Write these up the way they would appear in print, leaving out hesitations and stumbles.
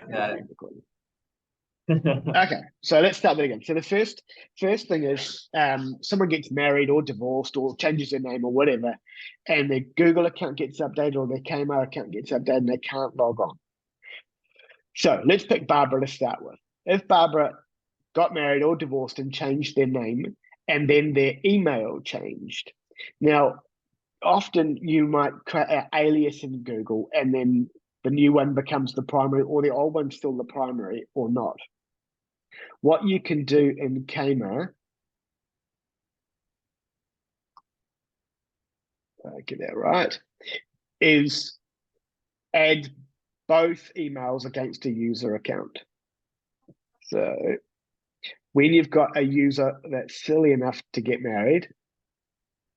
Yeah. Okay, so let's start that again. So the first thing is someone gets married or divorced or changes their name or whatever, and their Google account gets updated or their Kmart account gets updated and they can't log on. So let's pick Barbara to start with. If Barbara got married or divorced and changed their name and then their email changed. Now, often you might create an alias in Google and then the new one becomes the primary or the old one's still the primary or not. What you can do in Kmart, get that right, is add both emails against a user account. So when you've got a user that's silly enough to get married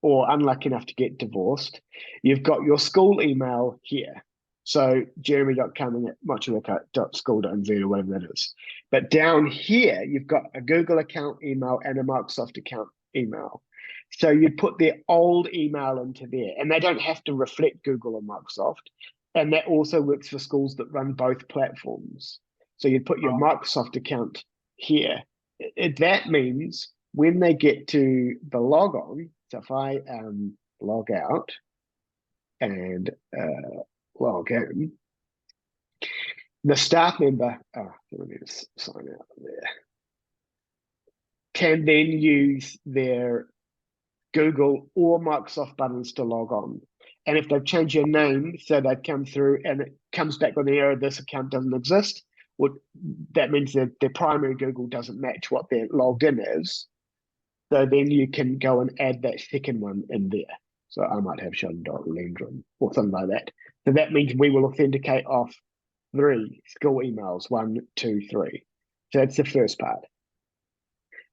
or unlucky enough to get divorced, you've got your school email here. So jeremy.cumming@motueka.school.nz or whatever that is. But down here, you've got a Google account email and a Microsoft account email. So you put their old email into there, and they don't have to reflect Google or Microsoft. And that also works for schools that run both platforms. So you put your Microsoft account here. That means when they get to the log on, so if I log out and log in, the staff member, let me just sign out there, can then use their Google or Microsoft buttons to log on. And if they've changed their name, so they come through and it comes back with an error, this account doesn't exist, well, that means that their primary Google doesn't match what their logged in is. So then you can go and add that second one in there. So I might have Sheldon.Lendrum or something like that. So that means we will authenticate off 3 school emails, 1, 2, 3. So that's the first part.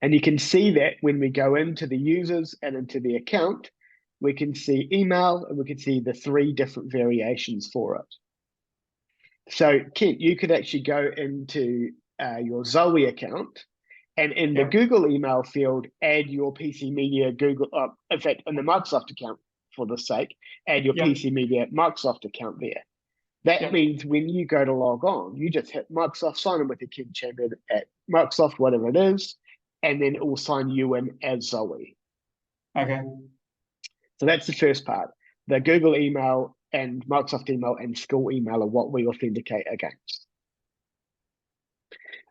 And you can see that when we go into the users and into the account, we can see email and we can see the 3 different variations for it. So Kent, you could actually go into your Zoe account and in the Google email field, add your PC Media Google, in fact, in the Microsoft account for the sake, add your PC Media Microsoft account there. That means when you go to log on, you just hit Microsoft, sign in with your Kent Champion at Microsoft, whatever it is, and then it will sign you in as Zoe. Okay. So that's the first part. The Google email and Microsoft email and school email are what we authenticate against.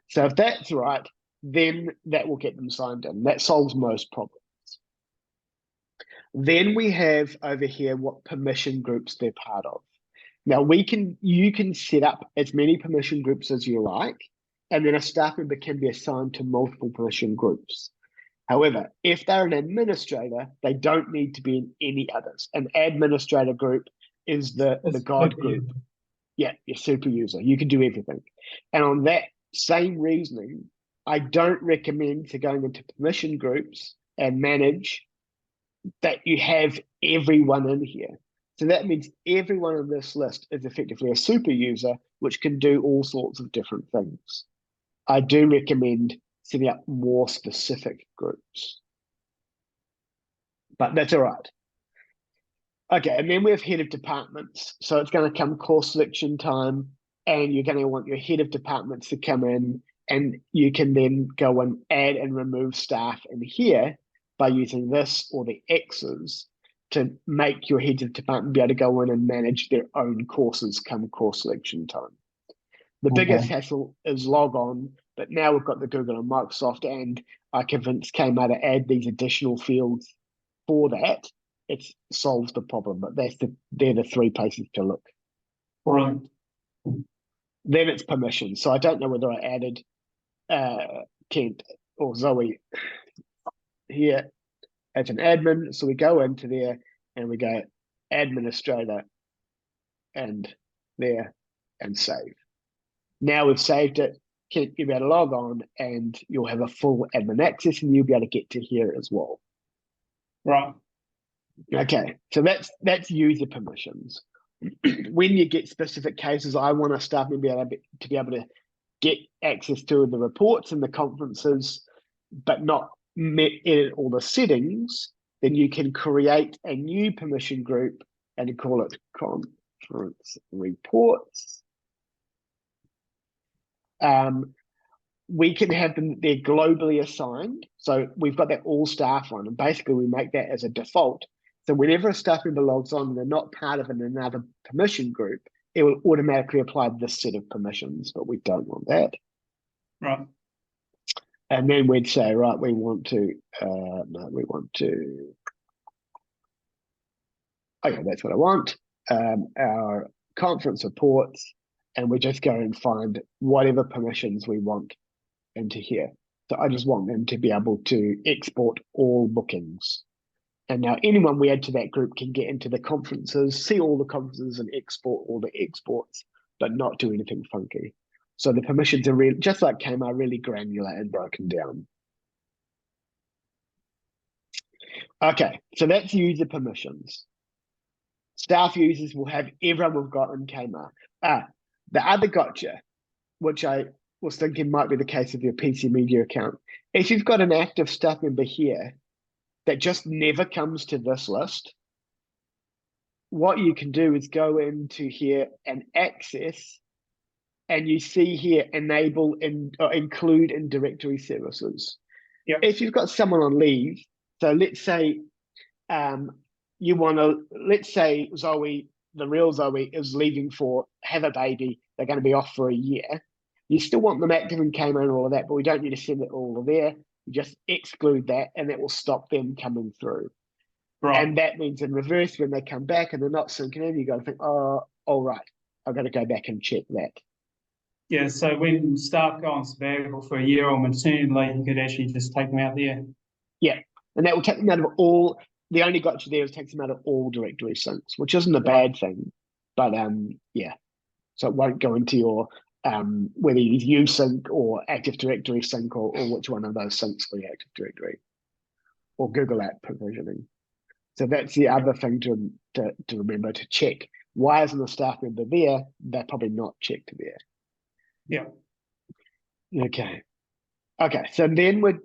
So if that's right, then that will get them signed in. That solves most problems. Then we have over here what permission groups they're part of. Now you can set up as many permission groups as you like, and then a staff member can be assigned to multiple permission groups. However, if they're an administrator, they don't need to be in any others. An administrator group is the God group. Yeah, your super user. You can do everything. And on that same reasoning, I don't recommend to going into permission groups and manage that you have everyone in here. So that means everyone on this list is effectively a super user, which can do all sorts of different things. I do recommend setting up more specific groups, but that's all right. Okay, and then we have head of departments. So it's going to come course selection time, and you're going to want your head of departments to come in, and you can then go and add and remove staff in here by using this or the X's to make your heads of department be able to go in and manage their own courses come course selection time. The biggest hassle is log on, but now we've got the Google and Microsoft, and I convinced Kmart to add these additional fields for that. It solves the problem, but they're the 3 places to look. Right. Then it's permissions. So I don't know whether I added Kent or Zoe here as an admin. So we go into there and we go administrator and there and save. Now we've saved it. Kent, you'll be able to log on and you'll have a full admin access and you'll be able to get to here as well. Right. Okay, so that's user permissions. When you get specific cases, I want a staff member to be able to get access to the reports and the conferences, but not edit all the settings. Then you can create a new permission group and call it conference reports. We can have them, they're globally assigned. So we've got that all staff one, and basically we make that as a default. So whenever a staff member logs on and they're not part of another permission group, it will automatically apply this set of permissions, but we don't want that. Right. And then we'd say, right, we want to, okay, that's what I want. Our conference reports, and we just go and find whatever permissions we want into here. So I just want them to be able to export all bookings. And now anyone we add to that group can get into the conferences, see all the conferences and export all the exports, but not do anything funky. So the permissions are really, just like Kmart, really granular and broken down. Okay, so that's user permissions. Staff users will have everyone we've got in Kmart. The other gotcha, which I was thinking might be the case of your PC Media account. If you've got an active staff member here that just never comes to this list, what you can do is go into here and access, and you see here enable or include in directory services. Yep. If you've got someone on leave, so let's say let's say Zoe, the real Zoe, is leaving for have a baby, they're going to be off for a year. You still want them active in Kmart and all of that, but we don't need to send it all there. You just exclude that, and that will stop them coming through. Right. And that means in reverse, when they come back and they're not syncing in, you got to think, oh, all right, I've got to go back and check that. Yeah, so when staff go on sabbatical for a year or maternity leave, you could actually just take them out there. Yeah, and that will take them out of all. The only gotcha there is takes them out of all directory syncs, which isn't a bad thing, but yeah. So it won't go into your whether you use usync or Active Directory sync or which one of those syncs for the Active Directory or Google App provisioning. So that's the other thing to remember to check. Why isn't the staff member there? They're probably not checked there. Yeah. Okay. So then we're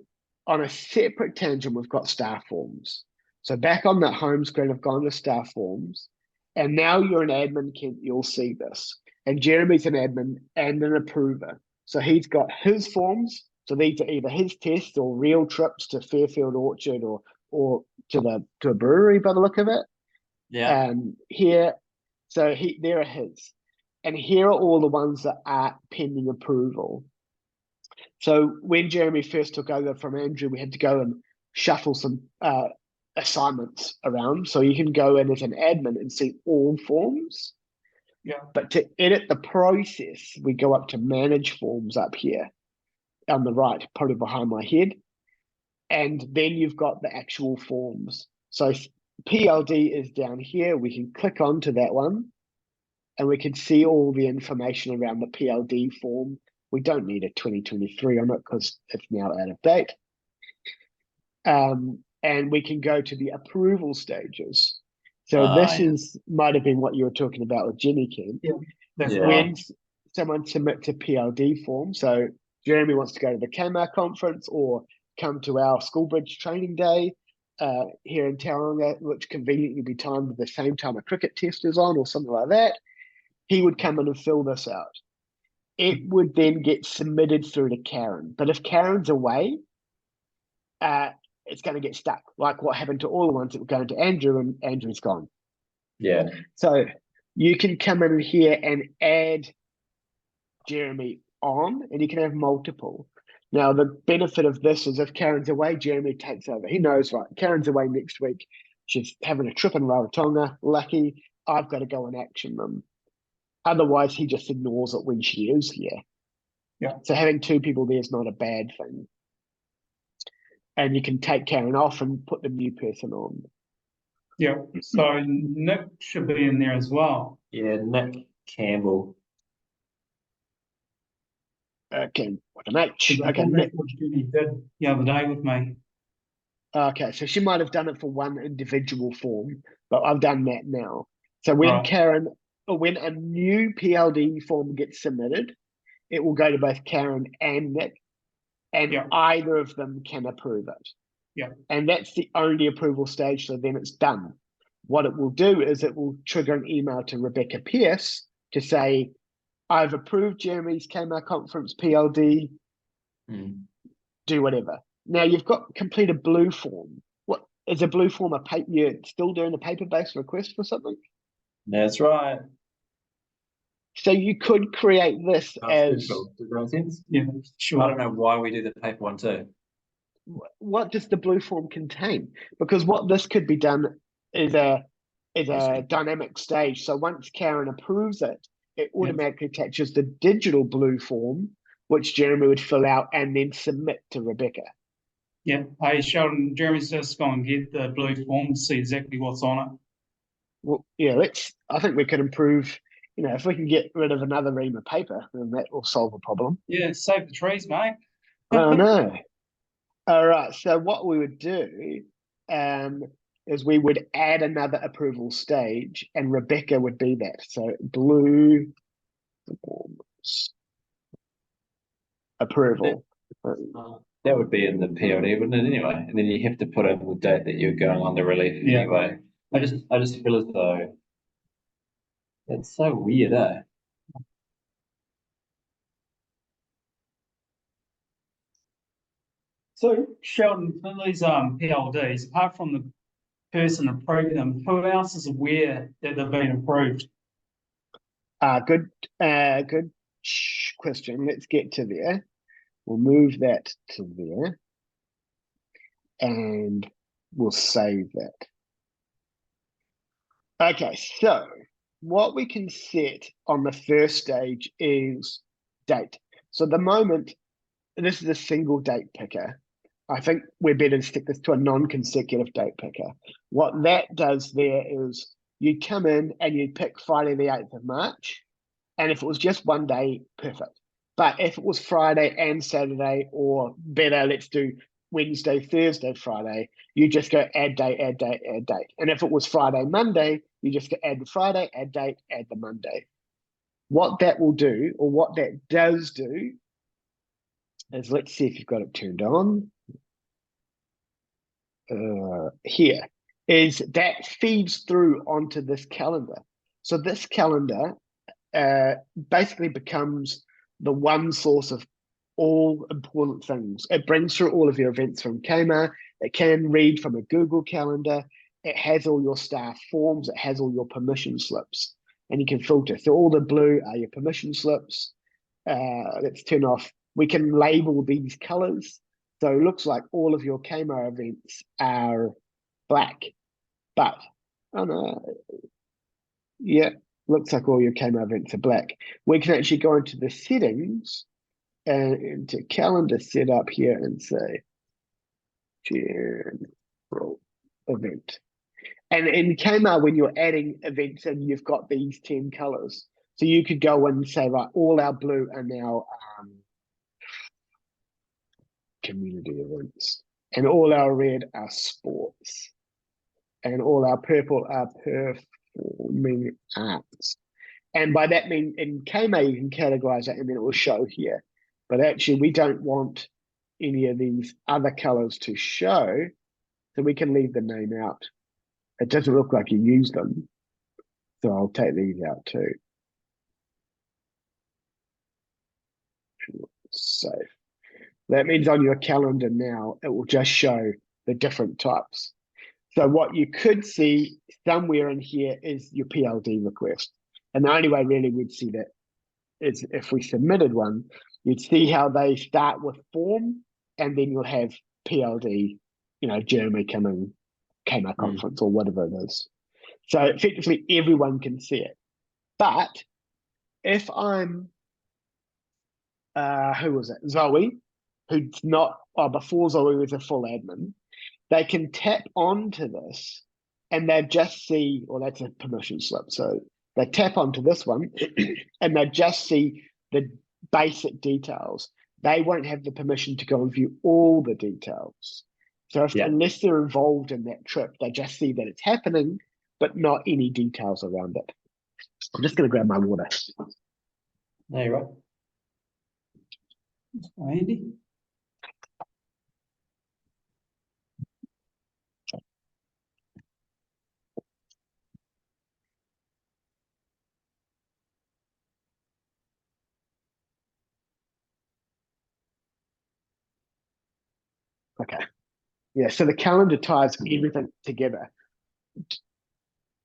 on a separate tangent. We've got staff forms. So back on that home screen, I've gone to staff forms, and now you're an admin, Kent. You'll see this. And Jeremy's an admin and an approver. So he's got his forms. So these are either his tests or real trips to Fairfield Orchard or to a brewery by the look of it. Yeah. Here, so there are his. And here are all the ones that are pending approval. So when Jeremy first took over from Andrew, we had to go and shuffle some assignments around. So you can go in as an admin and see all forms. Yeah. But to edit the process, we go up to manage forms up here on the right, probably behind my head. And then you've got the actual forms. So PLD is down here. We can click onto that one and we can see all the information around the PLD form. We don't need a 2023 on it because it's now out of date. And we can go to the approval stages. So might have been what you were talking about with Jenny, Ken. Yeah, that's When someone submits a PLD form, so Jeremy wants to go to the Kmart conference or come to our school bridge training day here in Tauranga, which conveniently be timed at the same time a cricket test is on or something like that, he would come in and fill this out. It would then get submitted through to Karen. But if Karen's away, it's going to get stuck, like what happened to all the ones that were going to Andrew, and Andrew's gone. Yeah. So you can come in here and add Jeremy on, and you can have multiple. Now, the benefit of this is if Karen's away, Jeremy takes over. He knows, right, Karen's away next week. She's having a trip in Rarotonga. Lucky, I've got to go and action them. Otherwise, he just ignores it when she is here. Yeah. So having two people there is not a bad thing. And you can take Karen off and put the new person on. Yeah. So Nick should be in there as well. Yeah, Nick Campbell. Okay, what an H. I Okay, think Nick. that's what Jenny did the other day with me. Okay, so she might have done it for one individual form, but I've done that now. So when a new PLD form gets submitted, it will go to both Karen and Nick, and either of them can approve it. Yeah. And that's the only approval stage, so then it's done. What it will do is it will trigger an email to Rebecca Pierce to say, I've approved Jeremy's KMA conference PLD, do whatever. Now you've got complete a blue form. What is a blue form? A paper? You're still doing a paper-based request for something? That's right. So you could create this as. Does that make sense? Yeah, I sure. don't know why we do the paper one too. What does the blue form contain? Because what this could be done is a dynamic stage. So once Karen approves it, it automatically attaches the digital blue form, which Jeremy would fill out and then submit to Rebecca. Yeah. Hey, Sheldon, Jeremy's just going to get the blue form to see exactly what's on it. Well, yeah, I think we could improve, if we can get rid of another ream of paper, then that will solve a problem. Yeah, save the trees, mate. I don't know. All right, so what we would do is we would add another approval stage, and Rebecca would be that. So blue forms approval. That would be in the PLD, wouldn't it, anyway? And then you have to put in the date that you're going on the relief anyway. I just feel as though it's so weird, eh? So, Sheldon, for these PLDs, apart from the person approving them, who else is aware that they've been approved? Good question. Let's get to there. We'll move that to there, and we'll save that. Okay, so what we can set on the first stage is date. So at the moment, this is a single date picker. I think we're better to stick this to a non-consecutive date picker. What that does there is you come in and you pick Friday the 8th of March. And if it was just one day, perfect. But if it was Friday and Saturday, or better, let's do Wednesday, Thursday, Friday, you just go add date, add date, add date. And if it was Friday, Monday, you just go add the Friday, add date, add the Monday. What that will do, or what that does do, is let's see if you've got it turned on. Here is that feeds through onto this calendar. So this calendar basically becomes the one source of all important things. It brings through all of your events from KMA. It can read from a Google Calendar. It has all your staff forms. It has all your permission slips, and you can filter. So all the blue are your permission slips. Let's turn off. We can label these colors. So it looks like all of your KMA events are black, but oh no, yeah, looks like all your KMA events are black. We can actually go into the settings and into calendar setup here and say general event. And in KMA, when you're adding events in, you've got these 10 colors. So you could go and say, right, all our blue are now community events, and all our red are sports, and all our purple are performing arts. And by that mean in KMA you can categorize it and then it will show here. But actually we don't want any of these other colors to show, so we can leave the name out. It doesn't look like you use them, so I'll take these out too. Save. That means on your calendar now, it will just show the different types. So what you could see somewhere in here is your PLD request. And the only way really we'd see that is if we submitted one, you'd see how they start with form, and then you'll have PLD, Jeremy coming, KMA conference or whatever it is. So effectively everyone can see it. But if I'm, who was it? Zoe, who's not, before Zoe was a full admin, they can tap onto this and they just see, or that's a permission slip. So they tap onto this one and they just see the basic details. They won't have the permission to go and view all the details. So unless they're involved in that trip, they just see that it's happening, but not any details around it. I'm just going to grab my water. There you are. Andy? Okay. Yeah, so the calendar ties everything together.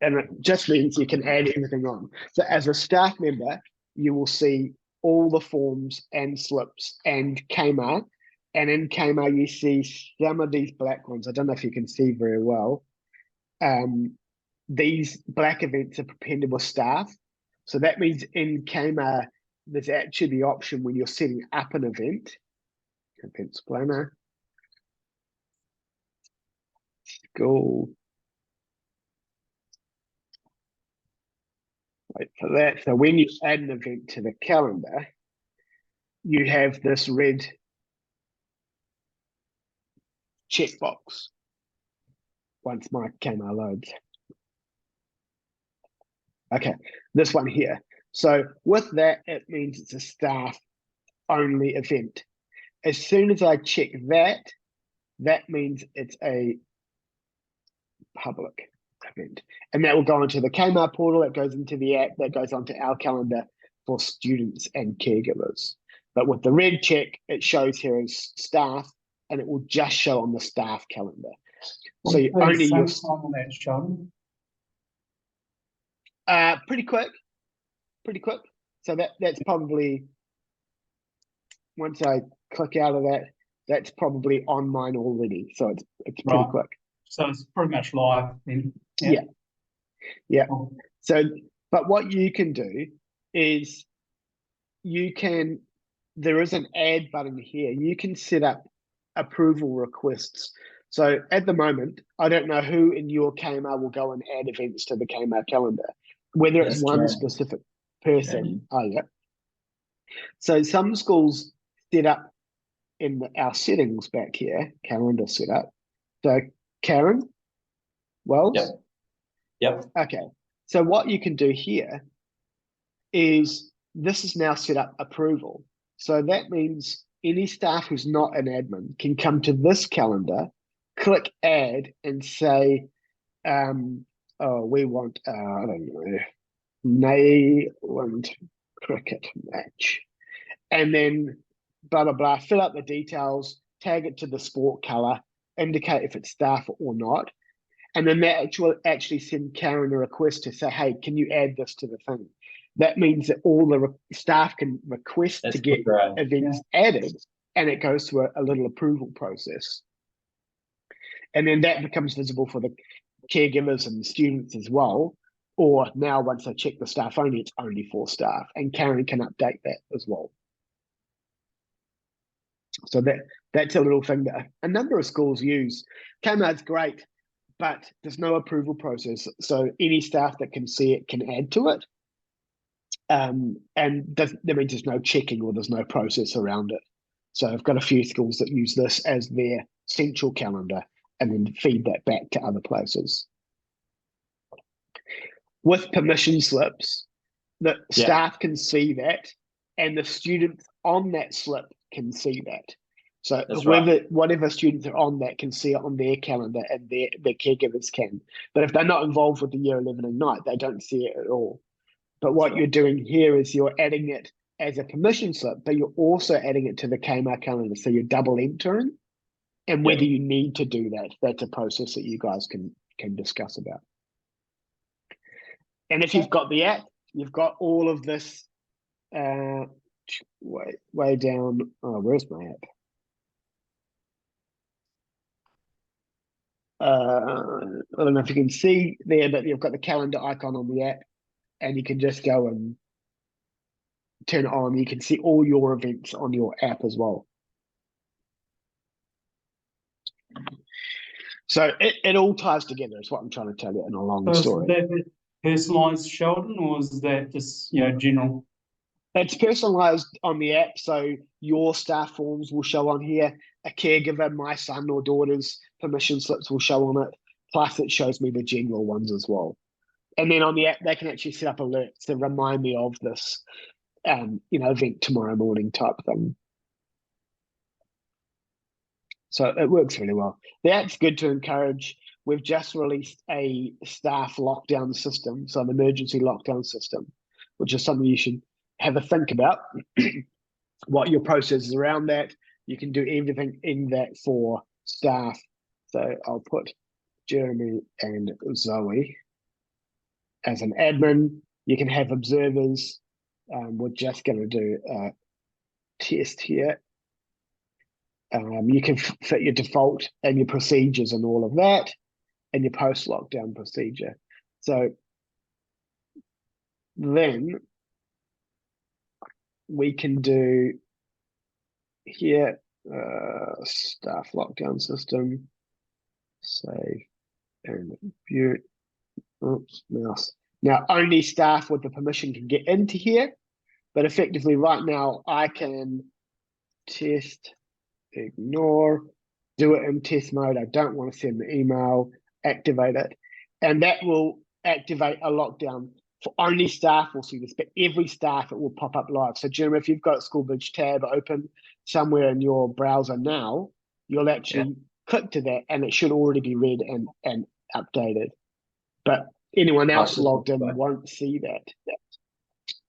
And it just means you can add everything on. So as a staff member, you will see all the forms and slips and Kmart. And in Kmart, you see some of these black ones. I don't know if you can see very well. These black events are appended with staff. So that means in Kmart, there's actually the option when you're setting up an event planner, go. Wait for that. So when you add an event to the calendar, you have this red checkbox once my camera loads. Okay, this one here. So with that, it means it's a staff only event. As soon as I check that, that means it's a public event. And that will go into the Kmart portal, it goes into the app, that goes onto our calendar for students and caregivers. But with the red check, it shows here as staff, and it will just show on the staff calendar. So you only use time on that show. pretty quick. So that's probably, once I click out of that, that's probably on mine already. So it's pretty quick. So it's pretty much live then. Yeah. Cool. So, but what you can do is there is an add button here. You can set up approval requests. So at the moment, I don't know who in your Kmart will go and add events to the Kmart calendar, whether it's one specific person. Oh, yeah. So some schools set up in our settings back here, calendar setup. So Karen Wells? Yep. Okay. So what you can do here is this is now set up approval. So that means any staff who's not an admin can come to this calendar, click add and say, we want, I don't know, Mayland cricket match. And then blah, blah, blah, fill out the details, tag it to the sport color, indicate if it's staff or not. And then that actually send Karen a request to say, hey, can you add this to the thing? That means that all the staff can request to get events added, and it goes through a little approval process. And then that becomes visible for the caregivers and students as well. Or now once I check the staff only, it's only for staff, and Karen can update that as well. So that's a little thing that a number of schools use. Kmart's great, but there's no approval process. So any staff that can see it can add to it. And that means there's no checking or there's no process around it. So I've got a few schools that use this as their central calendar and then feed that back to other places. With permission slips, the staff can see that and the students on that slip can see that. So whatever students are on that can see it on their calendar and their caregivers can. But if they're not involved with the year 11 Ignite, they don't see it at all. But what you're doing here is you're adding it as a permission slip, but you're also adding it to the Kmart calendar. So you're double entering. And whether you need to do that, that's a process that you guys can discuss about. And if you've got the app, you've got all of this way down. Oh, where's my app? I don't know if you can see there, but you've got the calendar icon on the app, and you can just go and turn it on. You can see all your events on your app as well. So it all ties together is what I'm trying to tell you in a long story. Is that personalized, Sheldon, or is that just general? It's personalized on the app, so your staff forms will show on here. A caregiver, my son or daughter's permission slips will show on it. Plus, it shows me the general ones as well. And then on the app, they can actually set up alerts to remind me of this, event tomorrow morning type thing. So it works really well. The app's good to encourage. We've just released a staff lockdown system, so an emergency lockdown system, which is something you should have a think about. What your process is around that. You can do everything in that for staff. So I'll put Jeremy and Zoe as an admin. You can have observers. We're just going to do a test here. You can fit your default and your procedures and all of that, and your post-lockdown procedure. So then we can do here, staff lockdown system, save and view. Oops, mouse. Now only staff with the permission can get into here, but effectively right now I can test, ignore, do it in test mode. I don't want to send the email, activate it, and that will activate a lockdown for only staff will see this, but every staff it will pop up live. So Jeremy, if you've got Schoolbridge tab open somewhere in your browser now, you'll actually click to that and it should already be read and updated. But anyone else logged in won't see that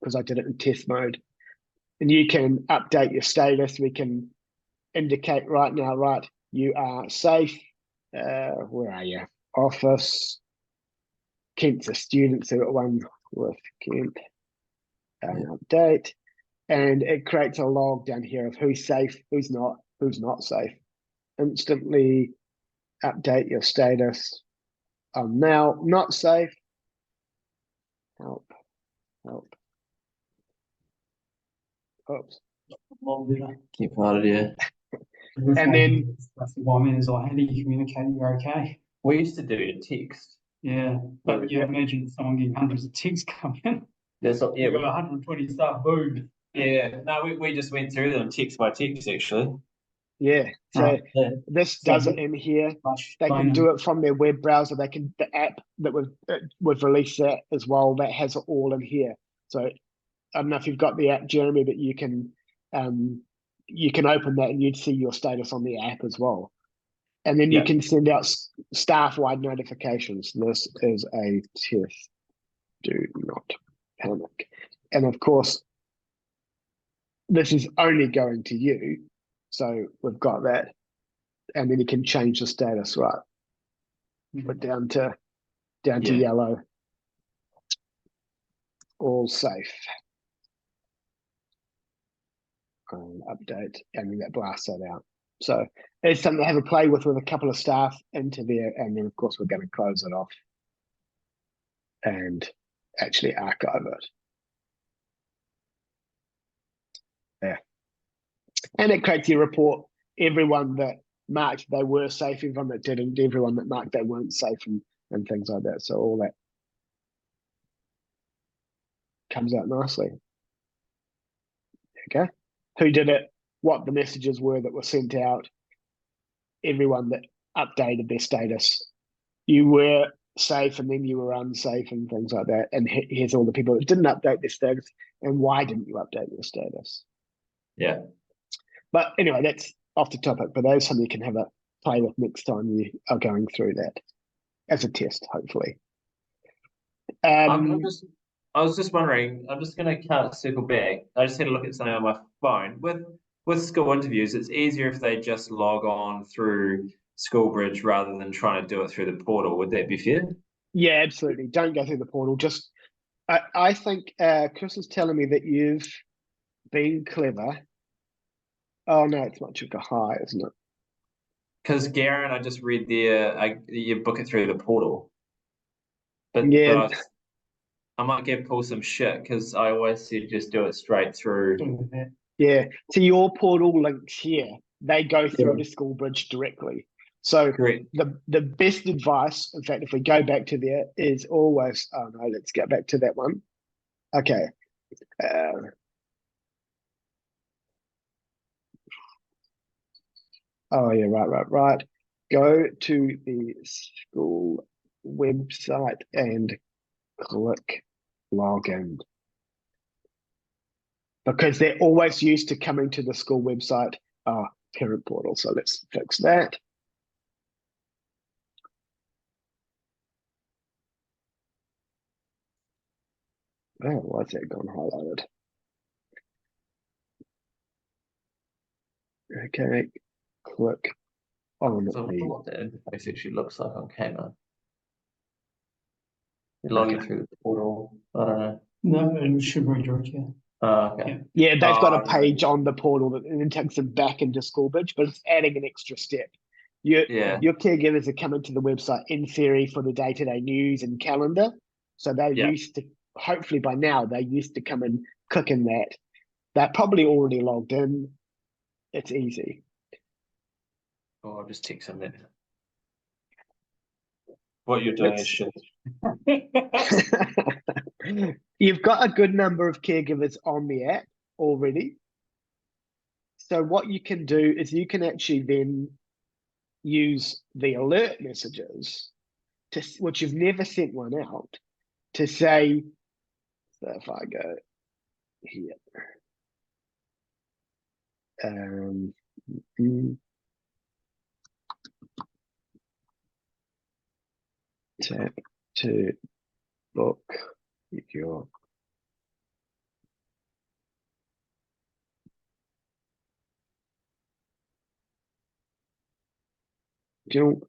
because I did it in test mode. And you can update your status. We can indicate right now, right, you are safe. Where are you? Office. Kent's a student, so got one with Kent. Update. And it creates a log down here of who's safe, who's not safe. Instantly update your status. I'm now not safe. Help. Oops. Keep part of it. And then that's what I mean is like, how do you communicate you're okay? We used to do it in text. Yeah, but you imagine someone getting hundreds of texts coming in. There's You've got 120 staff, boom. Yeah, no, we just went through them text by text actually. yeah, so Yeah. this does it in here. They can do it from their web browser. They can, the app that we've released that as well, that has it all in here. So I don't know if you've got the app, Jeremy, but you can open that and you'd see your status on the app as well. And then you can send out staff-wide notifications. This is a test. Do not panic. And of course, this is only going to you. So we've got that. And then you can change the status, right? Put down to yellow. All safe. Update, and then that blasts that out. So it's something to have a play with a couple of staff into there, and then of course we're going to close it off and actually archive it. Yeah, and it creates your report. Everyone that marked they were safe, everyone that didn't, everyone that marked they weren't safe, and things like that. So all that comes out nicely. Okay. Who did it, what the messages were that were sent out, everyone that updated their status. You were safe and then you were unsafe and things like that. And here's all the people that didn't update their status and why didn't you update your status? Yeah. But anyway, that's off the topic, but that is something you can have a play with next time you are going through that as a test, hopefully. I was just wondering, I'm just going to circle back. I just had a look at something on my phone. With school interviews, it's easier if they just log on through Schoolbridge rather than trying to do it through the portal. Would that be fair? Yeah, absolutely. Don't go through the portal. Just, I think Chris is telling me that you've been clever. Oh no, it's Motueka High, isn't it? Because Garen, I just read there, you book it through the portal. But yeah. I might give Paul some shit because I always said just do it straight through. Yeah. So your portal links here, they go through to Schoolbridge directly. So the best advice, in fact, if we go back to there, is always, oh no, let's get back to that one. Okay. Oh yeah, right. Go to the school website and click login. Because they're always used to coming to the school website, parent portal. So let's fix that. Oh, why's that gone highlighted? Okay, click on So I wonder the. what the interface actually looks like on Kmart. You're logging Okay. through the portal. I don't know. No, it should redirect you. Okay. Yeah, they've got a Oh, page on the portal that then takes them back into Schoolbridge, but it's adding an extra step. Your Yeah. your caregivers are coming to the website in theory for the day-to-day news and calendar. So they're Yeah. used to, hopefully by now, they're used to come and click in that. They're probably already logged in. It's easy. Oh, I'll just text them that. What you're doing is shit. You've got a good number of caregivers on the app already. So what you can do is you can actually then use the alert messages to which you've never sent one out to say, so if I go here, mm, tap to book your dunk,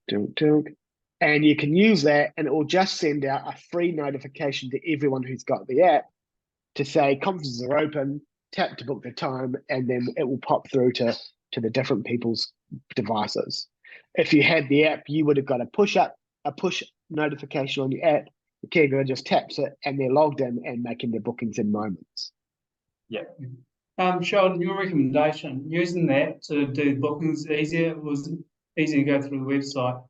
and you can use that and it will just send out a free notification to everyone who's got the app to say conferences are open, tap to book the time, and then it will pop through to the different people's devices. If you had the app, you would have got a push notification on your app. The caregiver just taps it and they're logged in and making their bookings in moments. Yeah. Sheldon, your recommendation, using that to do bookings easier, was easy to go through the website.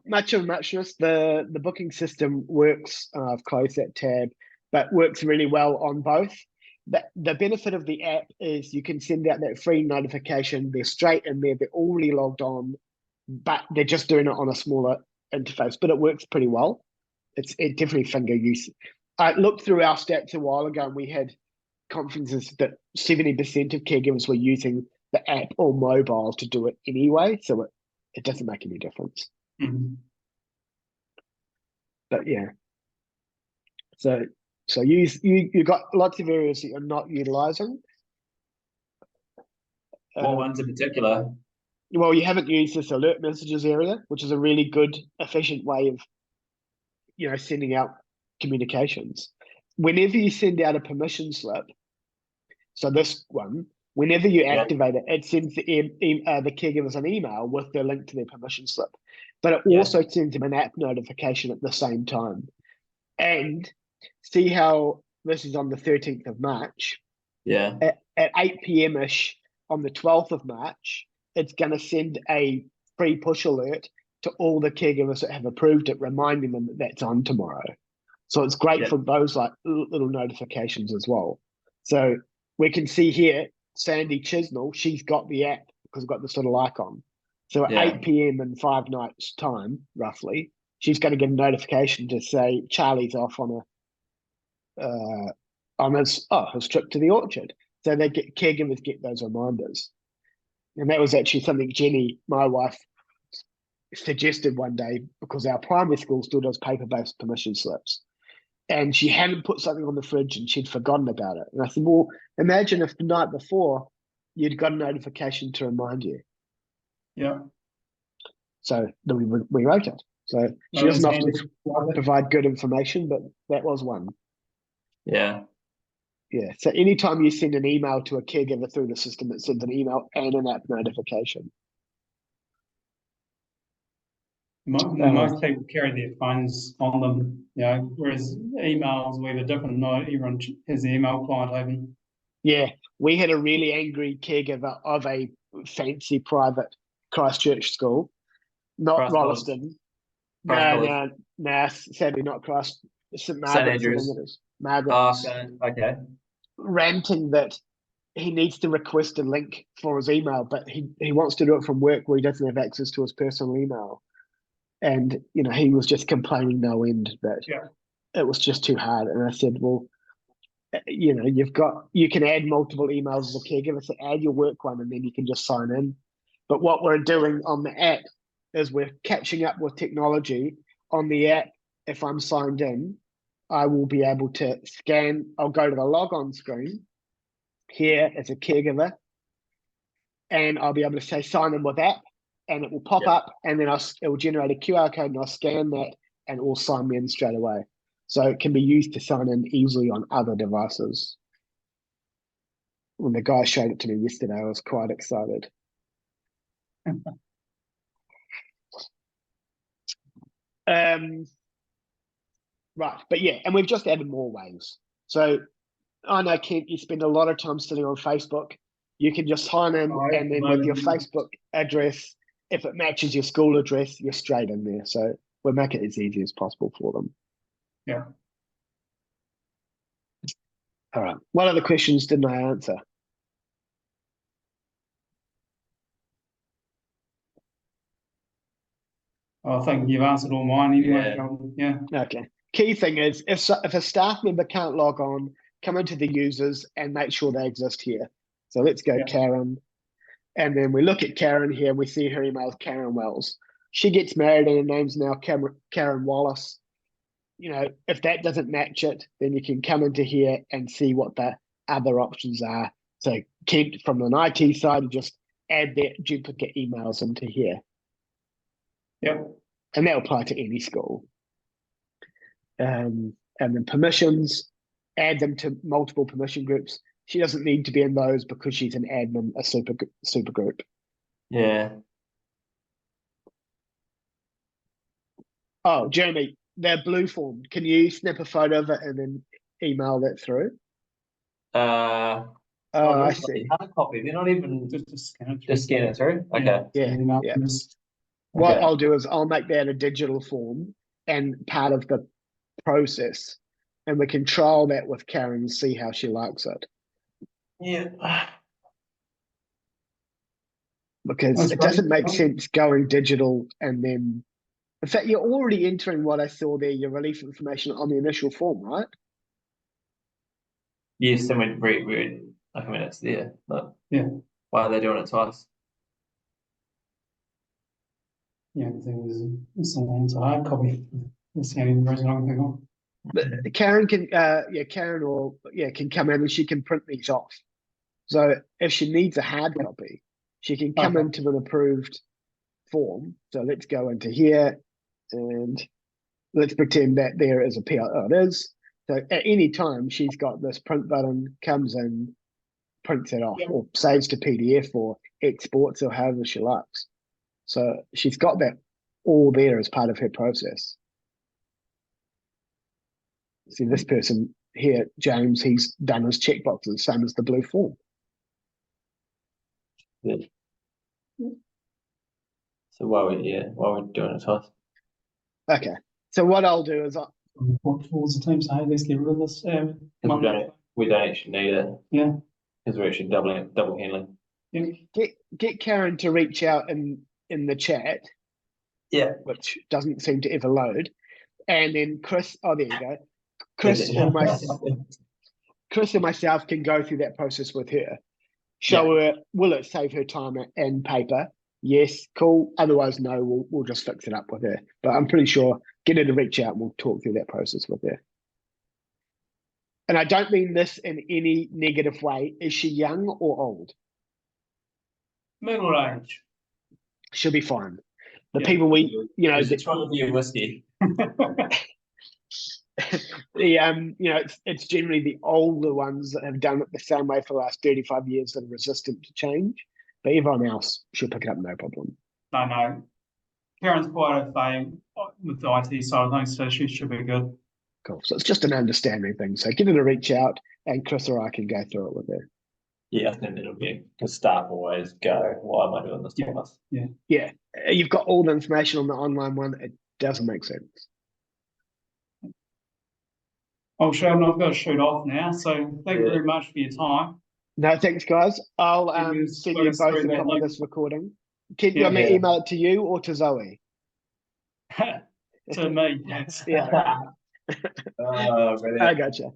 Much of muchness. The booking system works. I've closed that tab, but works really well on both. The benefit of the app is you can send out that free notification. They're straight in there. They're already logged on, but they're just doing it on a smaller interface. But it works pretty well. It definitely finger use. I looked through our stats a while ago, and we had conferences that 70% of caregivers were using the app or mobile to do it anyway. So it doesn't make any difference. Mm-hmm. But yeah, so you got lots of areas that you're not utilizing. What ones in particular? Well, you haven't used this alert messages area, which is a really good, efficient way of sending out communications. Whenever you send out a permission slip, so this one, whenever you activate it, it sends the caregivers an email with their link to their permission slip, but it also sends them an app notification at the same time. And see how this is on the 13th of March. Yeah. At 8 p.m. ish on the 12th of March, it's going to send a free push alert to all the caregivers that have approved it, reminding them that that's on tomorrow. So it's great for those like little notifications as well. So we can see here, Sandy Chisnell, she's got the app because it's got this little icon. So at 8 p.m. in 5 nights' time, roughly, she's going to get a notification to say Charlie's off on his trip to the orchard. So caregivers get those reminders. And that was actually something Jenny, my wife, suggested one day because our primary school still does paper-based permission slips. And she hadn't put something on the fridge and she'd forgotten about it. And I said, well, imagine if the night before you'd got a notification to remind you. Yeah. So we wrote it. So she doesn't often provide good information, but that was one. Yeah. Yeah. So anytime you send an email to a caregiver through the system, it sends an email and an app notification. Most people carry their phones on them, whereas emails, we have a different note. Everyone has the email client open. Yeah. We had a really angry caregiver of a fancy private Christchurch school, not Rolleston. No, sadly not Christ. St. Margaret's, I think it is. Margaret's. Okay. Ranting that he needs to request a link for his email, but he wants to do it from work where he doesn't have access to his personal email. And, he was just complaining no end that it was just too hard. And I said, well, you can add multiple emails as a caregiver, so add your work one and then you can just sign in. But what we're doing on the app is we're catching up with technology on the app. If I'm signed in, I will be able to scan. I'll go to the log-on screen here as a caregiver, and I'll be able to say sign in with app, and it will pop up, and then it will generate a QR code, and I'll scan that, and it will sign me in straight away. So it can be used to sign in easily on other devices. When the guy showed it to me yesterday, I was quite excited. Right, but yeah, and we've just added more ways. So I know, Kent, you spend a lot of time sitting on Facebook. You can just sign in, and then with your Facebook address, if it matches your school address, you're straight in there. So we'll make it as easy as possible for them. Yeah. All right. What other questions didn't I answer? I think you've answered all mine anyway. Yeah. Okay. Key thing is, if a staff member can't log on, come into the users and make sure they exist here. So let's go Karen. And then we look at Karen here, and we see her email is Karen Wells. She gets married, and her name's now Karen Wallace. You know, if that doesn't match it, then you can come into here and see what the other options are. So Kent, from an IT side, just add their duplicate emails into here. Yep. And that'll apply to any school. And then permissions, add them to multiple permission groups. She doesn't need to be in those because she's an admin, a super group. Yeah. Oh, Jeremy, the blue form, can you snap a photo of it and then email that through? I see. Hard copy. They're not even Just scan it. just scan it through. Okay. Yeah. What I'll do is I'll make that a digital form and part of the process, and we can trial that with Karen and see how she likes it. Yeah. Because it doesn't make sense going digital and then, in fact, you're already entering what I saw there, your relief information on the initial form, right? Yes, and we I mean it's there. But yeah. Why are they doing it twice? Yeah, the thing is, it's a hard copy. It's the only reason I can think of. But Karen can, can come in and she can print these off. So if she needs a hard copy, she can come into an approved form. So let's go into here and let's pretend that there is a PR. Oh, it is. So at any time, she's got this print button, comes in, prints it off, or saves to PDF or exports or however she likes. So she's got that all there as part of her process. See, this person here, James, he's done his checkboxes, same as the blue form. Good. So why are we doing it twice? Okay. So what I'll do is what towards the team say, let's get rid of this. We don't actually need it. Yeah. Because we're actually double handling. Yeah. Get Karen to reach out in the chat. Yeah. Which doesn't seem to ever load. And then Chris, oh, there you go. Chris or myself can go through that process with her. Show her, will it save her time and paper? Yes, cool. Otherwise, no, we'll just fix it up with her. But I'm pretty sure, get her to reach out and we'll talk through that process with her. And I don't mean this in any negative way. Is she young or old? Middle age. She'll be fine. The people She's trying to be a whiskey. It's generally the older ones that have done it the same way for the last 35 years that are resistant to change. But everyone else should pick it up, no problem. No. Karen's quite a fame with the IT side of things, so she should be good. Cool. So it's just an understanding thing. So get her to reach out, and Chris or I can go through it with her. Yeah, I think it'll be because staff always go, why am I doing this twice? Yeah. You've got all the information on the online one. It doesn't make sense. Oh, Sheldon, I've got to shoot off now. So thank you very much for your time. No, thanks, guys. I'll send you both a copy of this recording. Can you email it to you or to Zoe? To me, yes. Yeah. I gotcha.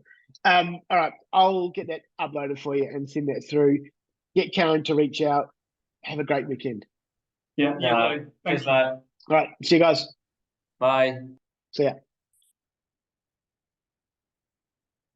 All right, I'll get that uploaded for you and send that through. Get Karen to reach out. Have a great weekend. Yeah. Thanks, mate. All right, see you guys. Bye. See ya.